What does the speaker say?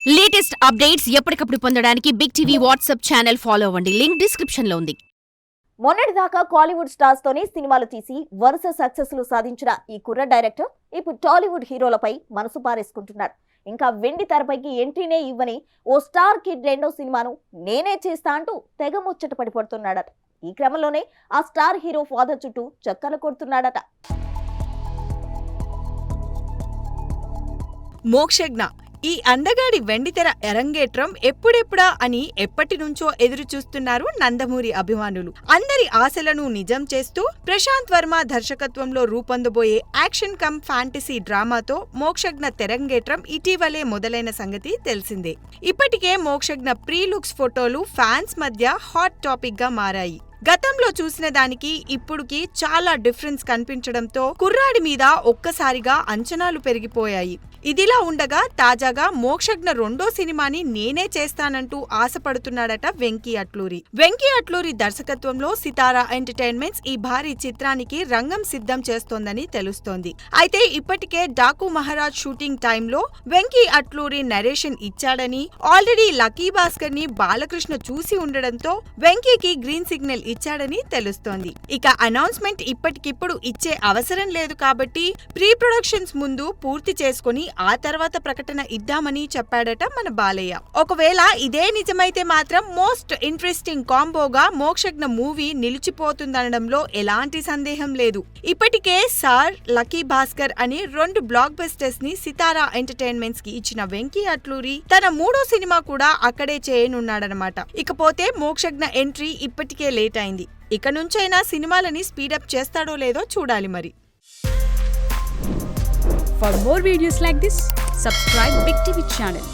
Latest updates ఎప్పటికప్పుడు పొందడానికి big TV WhatsApp channel follow అవ్వండి. లింక్ డిస్క్రిప్షన్ లో ఉంది. మొన్నటిదాకా కాలీవుడ్ స్టార్స్ తోనే సినిమాలు తీసి వరుస సక్సెస్లు సాధించిన ఈ కుర్ర డైరెక్టర్ ఇప్పుడు టాలీవుడ్ హీరోలపై మనసు పారేసుకుంటున్నాడు. ఇంకా వెండి తెరపైకి ఎంట్రీనే ఇవ్వని ఓ స్టార్ కిడ్ రెండో సినిమాను నేనే చేస్తా అంటూ తెగ ముచ్చట పడిపడుతున్నాడట. ఈ క్రమంలోనే ఆ స్టార్ హీరో ఫాదర్ చుట్టూ చక్కర్లు కొడుతున్నాడట. మోక్షజ్ఞ ఈ అందగాడి వెండితెర ఎరంగేట్రం ఎప్పుడెప్పుడా అని ఎప్పటి నుంచో ఎదురు చూస్తున్నారు నందమూరి అభిమానులు. అందరి ఆశలను నిజం చేస్తూ ప్రశాంత్ వర్మ దర్శకత్వంలో రూపొందబోయే యాక్షన్ కమ్ ఫ్యాంటసీ డ్రామాతో మోక్షజ్ఞ తెరంగేట్రం ఇటీవలే మొదలైన సంగతి తెలిసిందే. ఇప్పటికే మోక్షజ్ఞ ప్రీ లుక్స్ ఫోటోలు ఫ్యాన్స్ మధ్య హాట్ టాపిక్ గా మారాయి. గతంలో చూసిన దానికి ఇప్పుడుకి చాలా డిఫరెన్స్ కనిపించడంతో కుర్రాడి మీద ఒక్కసారిగా అంచనాలు పెరిగిపోయాయి. ఇదిలా ఉండగా తాజాగా మోక్షజ్ఞ రెండో సినిమాని నేనే చేస్తానంటూ ఆశపడుతున్నాడట వెంకీ అట్లూరి. వెంకీ అట్లూరి దర్శకత్వంలో సితారా ఎంటర్టైన్మెంట్స్ ఈ భారీ చిత్రానికి రంగం సిద్ధం చేస్తోందని తెలుస్తోంది. అయితే ఇప్పటికే డాకు మహారాజ్ షూటింగ్ టైంలో వెంకీ అట్లూరి నరేషన్ ఇచ్చాడని, ఆల్రెడీ లక్కీ భాస్కర్ ని బాలకృష్ణ చూసి ఉండడంతో వెంకీకి గ్రీన్ సిగ్నల్ ఇచ్చాడని తెలుస్తోంది. ఇక అనౌన్స్మెంట్ ఇప్పటికిప్పుడు ఇచ్చే అవసరం లేదు కాబట్టి ప్రీ ప్రొడక్షన్స్ ముందు పూర్తి చేసుకుని ఆ తర్వాత ప్రకటన ఇద్దామని చెప్పాడట మన బాలయ్య. ఒకవేళ ఇదే నిజమైతే మాత్రం మోస్ట్ ఇంట్రెస్టింగ్ కాంబోగా మోక్షజ్ఞ మూవీ నిలిచిపోతుందనడంలో ఎలాంటి సందేహం లేదు. ఇప్పటికే సార్, లక్కీ భాస్కర్ అని 2 బ్లాక్ బస్టర్స్ ని సితారా ఎంటర్టైన్మెంట్స్ కి ఇచ్చిన వెంకీ అట్లూరి తన 3వ సినిమా కూడా అక్కడే చేయనున్నాడనమాట. ఇకపోతే మోక్షజ్ఞ ఎంట్రీ ఇప్పటికే లేట్ అయింది. ఇక నుంచైనా సినిమాలని స్పీడప్ చేస్తాడో లేదో చూడాలి మరి. For more videos like this, subscribe Big TV channel.